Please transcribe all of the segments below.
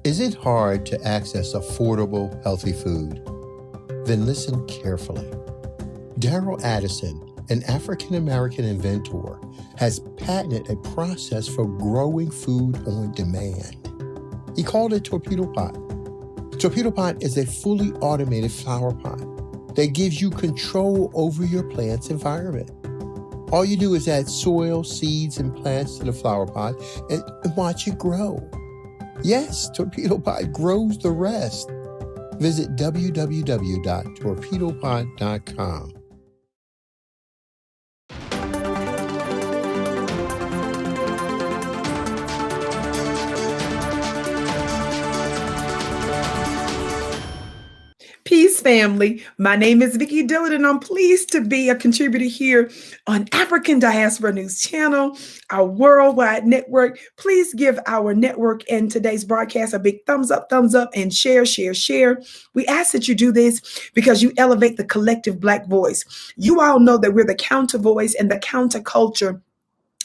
Is it hard to access affordable, healthy food? Then listen carefully. Darrell Addison, an African-American inventor, has patented a process for growing food on demand. He called it Torpedo Pot. Torpedo Pot is a fully automated flower pot that gives you control over your plant's environment. All you do is add soil, seeds, and plants to the flower pot and watch it grow. Yes, Torpedo Pot grows the rest. Visit www.torpedopot.com. Peace, family. My name is Vicki Dillard, and I'm pleased to be a contributor here on African Diaspora News Channel, our worldwide network. Please give our network and today's broadcast a big thumbs up, and share. We ask that you do this because you elevate the collective Black voice. You all know that we're the counter voice and the counterculture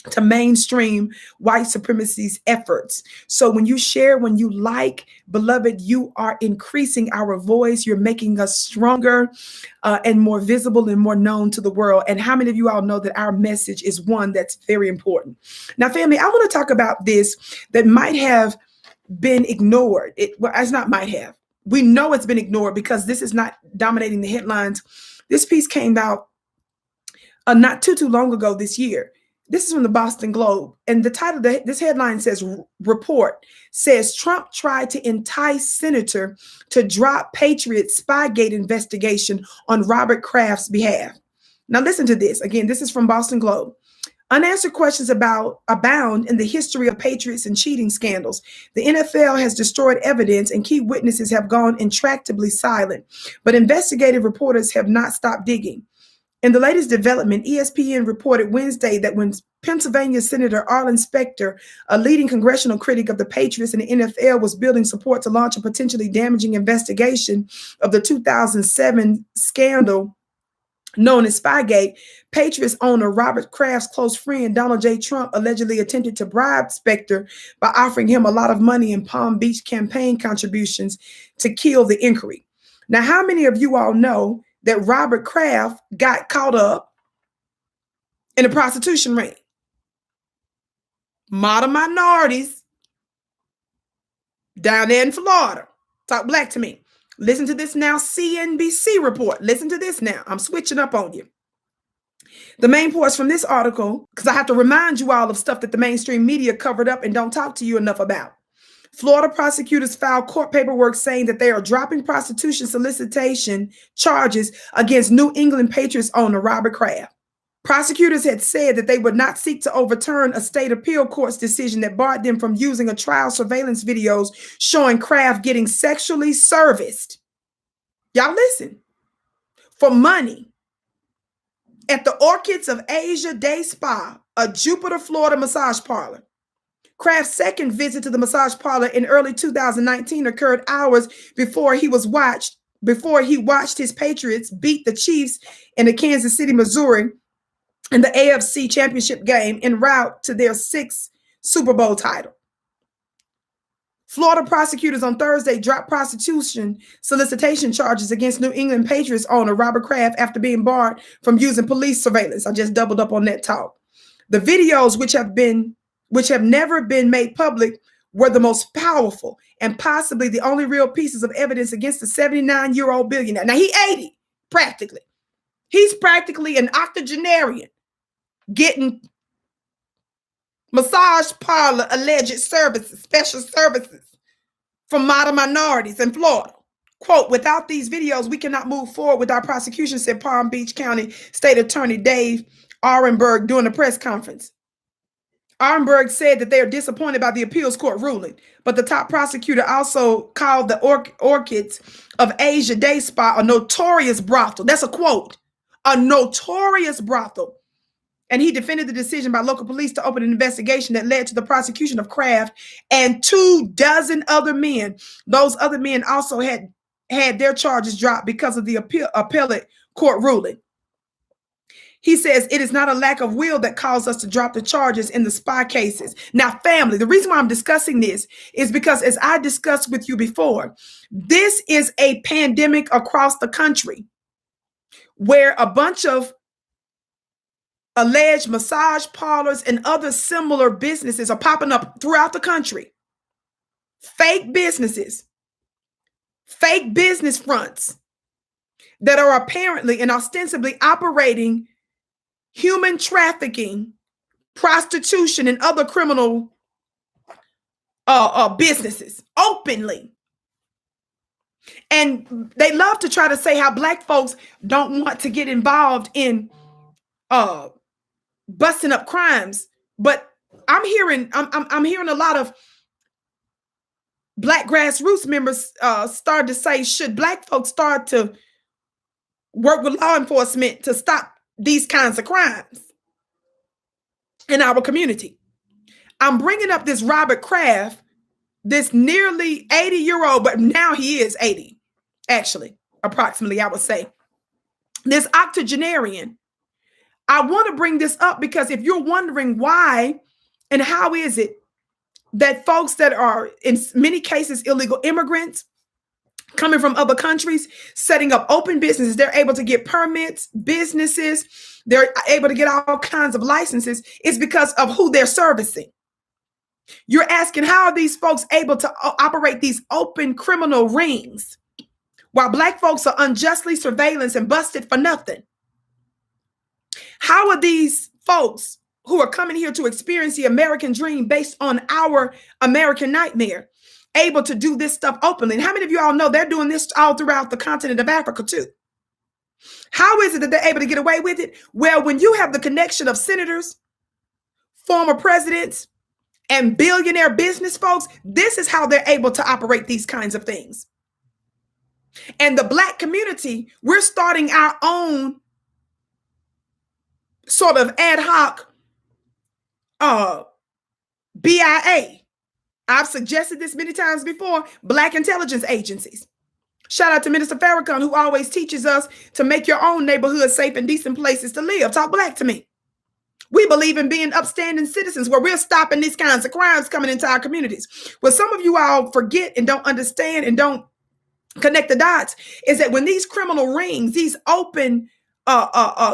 to mainstream white supremacy's efforts. So when you share, when you like, beloved, you are increasing our voice. You're making us stronger and more visible and more known to the world. And how many of you all know that our message is one that's very important? Now, family, I want to talk about this that might have been ignored. It's not might have. We know it's been ignored because this is not dominating the headlines. This piece came out not too long ago this year. This is from the Boston Globe, and the title of this headline says, report says Trump tried to entice senator to drop Patriots Spygate investigation on Robert Kraft's behalf. Now listen to this. Again, this is from Boston Globe. Unanswered questions abound in the history of Patriots and cheating scandals. The NFL has destroyed evidence and key witnesses have gone intractably silent, but investigative reporters have not stopped digging. In the latest development, ESPN reported Wednesday that when Pennsylvania Senator Arlen Specter, a leading congressional critic of the Patriots and the NFL, was building support to launch a potentially damaging investigation of the 2007 scandal known as Spygate, Patriots owner Robert Kraft's close friend Donald J. Trump allegedly attempted to bribe Specter by offering him a lot of money in Palm Beach campaign contributions to kill the inquiry. Now, how many of you all know that Robert Kraft got caught up in a prostitution ring? Model minorities down there in Florida. Talk Black to me. Listen to this now, CNBC report. Listen to this now. I'm switching up on you. The main points from this article, because I have to remind you all of stuff that the mainstream media covered up and don't talk to you enough about. Florida prosecutors filed court paperwork saying that they are dropping prostitution solicitation charges against New England Patriots owner Robert Kraft. Prosecutors had said that they would not seek to overturn a state appeal court's decision that barred them from using a trial surveillance videos showing Kraft getting sexually serviced. Y'all listen. For money at the Orchids of Asia Day Spa, a Jupiter, Florida massage parlor. Kraft's second visit to the massage parlor in early 2019 occurred hours before he watched his Patriots beat the Chiefs in the Kansas City, Missouri, in the AFC Championship game en route to their sixth Super Bowl title. Florida prosecutors on Thursday dropped prostitution solicitation charges against New England Patriots owner Robert Kraft after being barred from using police surveillance. I just doubled up on that talk. The videos, which have never been made public, were the most powerful and possibly the only real pieces of evidence against the 79-year-old billionaire. Now, he 80, practically. He's practically an octogenarian getting massage parlor alleged services, special services from model minorities in Florida. Quote, without these videos, we cannot move forward with our prosecution, said Palm Beach County State Attorney Dave Arenberg during a press conference. Arenberg said that they are disappointed by the appeals court ruling, but the top prosecutor also called the Orchids of Asia Day Spa a notorious brothel. That's a quote, a notorious brothel. And he defended the decision by local police to open an investigation that led to the prosecution of Kraft and 24 other men. Those other men also had their charges dropped because of the appellate court ruling. He says it is not a lack of will that caused us to drop the charges in the spy cases. Now, family, the reason why I'm discussing this is because, as I discussed with you before, this is a pandemic across the country where a bunch of alleged massage parlors and other similar businesses are popping up throughout the country. Fake businesses, fake business fronts that are apparently and ostensibly operating human trafficking, prostitution, and other criminal businesses openly. And they love to try to say how Black folks don't want to get involved in busting up crimes. But I'm hearing a lot of Black grassroots members start to say, should Black folks start to work with law enforcement to stop these kinds of crimes in our community? I'm bringing up this Robert Kraft, this nearly 80-year-old, but now he is 80, actually, approximately, I would say. This octogenarian. I want to bring this up because if you're wondering why and how is it that folks that are in many cases illegal immigrants coming from other countries, setting up open businesses, they're able to get permits, businesses, they're able to get all kinds of licenses, it's because of who they're servicing. You're asking, how are these folks able to operate these open criminal rings while Black folks are unjustly surveillanced and busted for nothing? How are these folks who are coming here to experience the American dream based on our American nightmare able to do this stuff openly? And how many of you all know they're doing this all throughout the continent of Africa too? How is it that they're able to get away with it? Well, when you have the connection of senators, former presidents, and billionaire business folks, this is how they're able to operate these kinds of things. And the Black community, we're starting our own sort of ad hoc BIA. I've suggested this many times before, Black intelligence agencies. Shout out to Minister Farrakhan, who always teaches us to make your own neighborhood safe and decent places to live. Talk Black to me. We believe in being upstanding citizens where we're stopping these kinds of crimes coming into our communities. What some of you all forget and don't understand and don't connect the dots is that when these criminal rings, these open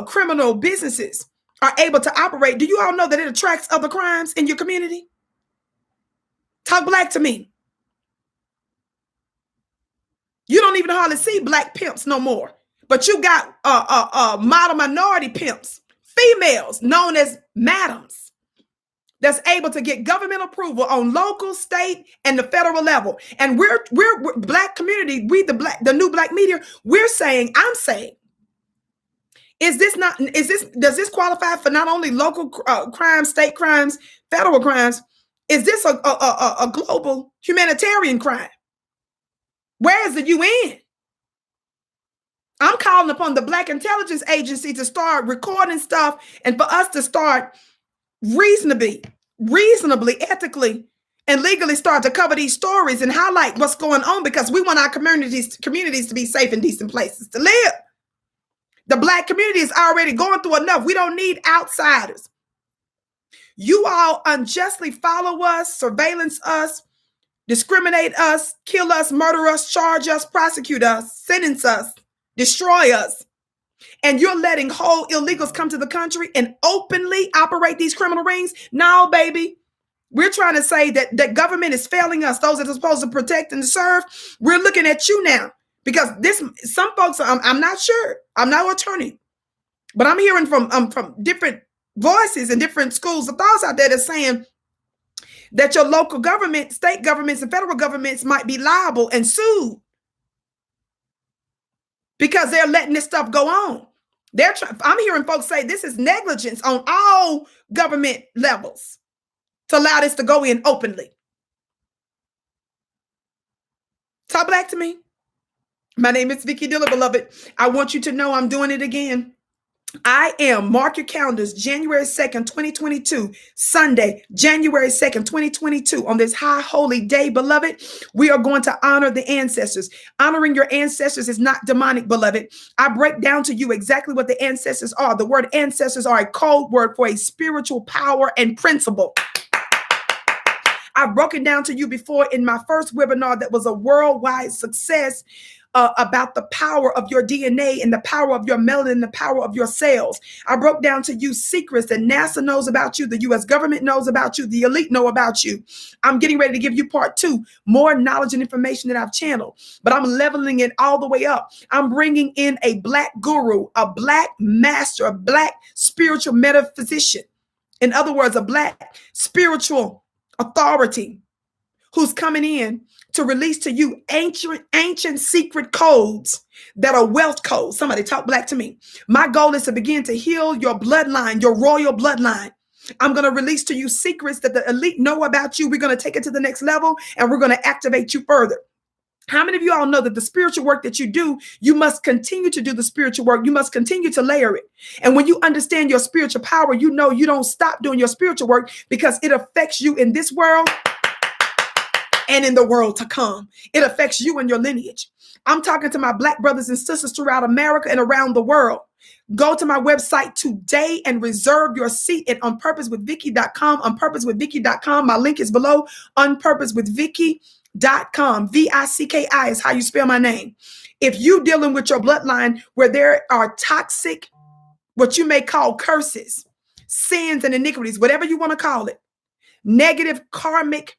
criminal businesses are able to operate, do you all know that it attracts other crimes in your community? Talk Black to me. You don't even hardly see Black pimps no more, but you got model minority pimps, females known as madams, that's able to get government approval on local, state, and the federal level. And we're Black community, the new Black media, I'm saying, does this qualify for not only local crimes, state crimes, federal crimes? Is this a global humanitarian crime? Where is the UN? I'm calling upon the Black intelligence agency to start recording stuff and for us to start reasonably, ethically, and legally start to cover these stories and highlight what's going on, because we want our communities to be safe and decent places to live. The Black community is already going through enough. We don't need outsiders. You all unjustly follow us, surveillance us, discriminate us, kill us, murder us, charge us, prosecute us, sentence us, destroy us. And you're letting whole illegals come to the country and openly operate these criminal rings? No, baby. We're trying to say that government is failing us, those that are supposed to protect and serve. We're looking at you now, because some folks, I'm not sure. I'm not an attorney, but I'm hearing from different voices and different schools of thoughts out there that's saying that your local government, state governments, and federal governments might be liable and sued because they're letting this stuff go on. I'm hearing folks say this is negligence on all government levels to allow this to go in openly. Talk Black to me. My name is Vicki Dillard, beloved. I want you to know I'm doing it again. I am, mark your calendars, January 2nd, 2022, Sunday, January 2nd, 2022. On this high holy day, beloved, we are going to honor the ancestors. Honoring your ancestors is not demonic, beloved. I break down to you exactly what the ancestors are. The word ancestors are a code word for a spiritual power and principle. I've broken down to you before in my first webinar that was a worldwide success about the power of your DNA and the power of your melanin, the power of your cells. I broke down to you secrets that NASA knows about you, the U.S. government knows about you, the elite know about you. I'm getting ready to give you part 2, more knowledge and information that I've channeled, but I'm leveling it all the way up. I'm bringing in a Black guru, a Black master, a Black spiritual metaphysician. In other words, a Black spiritual authority who's coming in to release to you ancient secret codes that are wealth codes. Somebody talk Black to me. My goal is to begin to heal your bloodline, your royal bloodline. I'm going to release to you secrets that the elite know about you. We're going to take it to the next level, and we're going to activate you further. How many of you all know that the spiritual work that you do, you must continue to do the spiritual work. You must continue to layer it. And when you understand your spiritual power, you know you don't stop doing your spiritual work because it affects you in this world and in the world to come. It affects you and your lineage. I'm talking to my Black brothers and sisters throughout America and around the world. Go to my website today and reserve your seat at onpurposewithvicki.com, onpurposewithvicki.com. My link is below, onpurposewithvicki.com. V-I-C-K-I is how you spell my name. If you dealing with your bloodline where there are toxic, what you may call curses, sins and iniquities, whatever you want to call it, negative karmic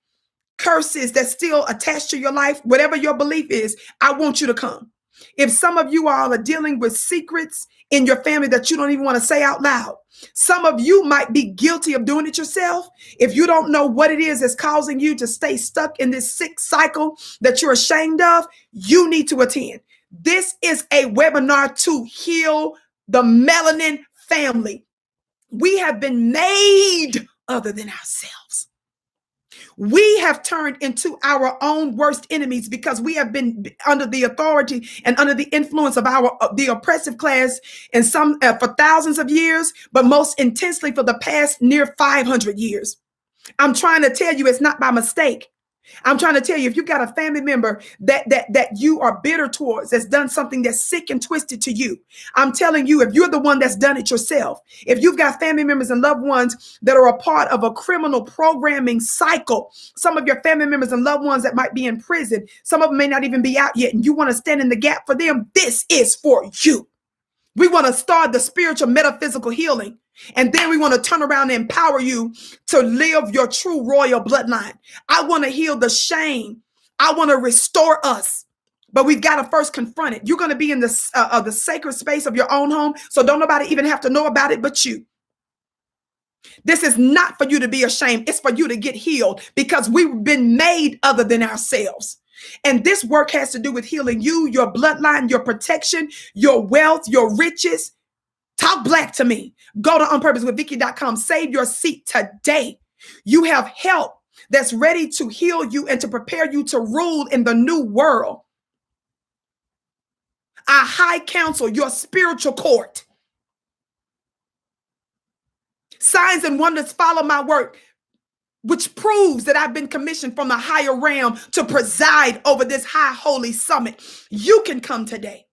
curses that still attached to your life, whatever your belief is, I want you to come. If some of you all are dealing with secrets in your family that you don't even want to say out loud, some of you might be guilty of doing it yourself. If you don't know what it is that's causing you to stay stuck in this sick cycle that you're ashamed of, you need to attend. This is a webinar to heal the melanin family. We have been made other than ourselves. We have turned into our own worst enemies because we have been under the authority and under the influence of the oppressive class and some for thousands of years, but most intensely for the past near 500 years. I'm trying to tell you it's not by mistake. I'm trying to tell you, if you've got a family member that you are bitter towards, that's done something that's sick and twisted to you, I'm telling you, if you're the one that's done it yourself, if you've got family members and loved ones that are a part of a criminal programming cycle, some of your family members and loved ones that might be in prison, some of them may not even be out yet, and you want to stand in the gap for them, this is for you. We want to start the spiritual metaphysical healing. And then we want to turn around and empower you to live your true royal bloodline. I want to heal the shame. I want to restore us. But we've got to first confront it. You're going to be in the sacred space of your own home. So don't nobody even have to know about it but you. This is not for you to be ashamed. It's for you to get healed because we've been made other than ourselves. And this work has to do with healing you, your bloodline, your protection, your wealth, your riches. Talk Black to me. Go to onpurposewithvicki.com. Save your seat today. You have help that's ready to heal you and to prepare you to rule in the new world. I high counsel your spiritual court. Signs and wonders follow my work, which proves that I've been commissioned from the higher realm to preside over this high holy summit. You can come today.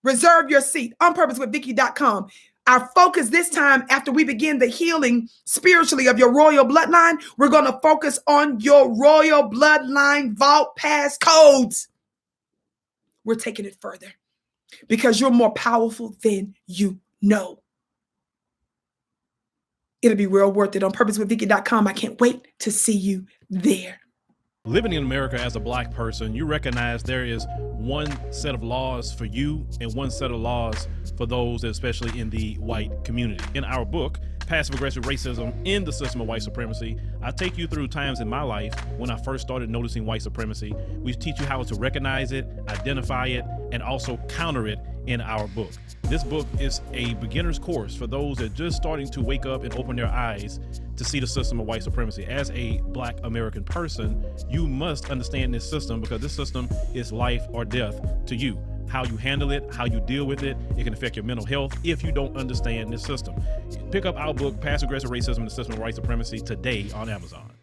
Reserve your seat on purposewithvicki.com. Our focus this time, after we begin the healing spiritually of your royal bloodline, we're going to focus on your royal bloodline vault pass codes. We're taking it further because you're more powerful than you know. It'll be real worth it on purposewithvicki.com. I can't wait to see you there. Living in America as a Black person, you recognize there is one set of laws for you and one set of laws for those, especially in the white community. In our book, Passive-Aggressive Racism in the System of White Supremacy, I take you through times in my life when I first started noticing white supremacy. We teach you how to recognize it, identify it, and also counter it in our book. This book is a beginner's course for those that are just starting to wake up and open their eyes to see the system of white supremacy. As a Black American person, you must understand this system because this system is life or death to you. how you handle it, how you deal with it. It can affect your mental health if you don't understand this system. Pick up our book, Passive Aggressive Racism and the System of White Supremacy, today on Amazon.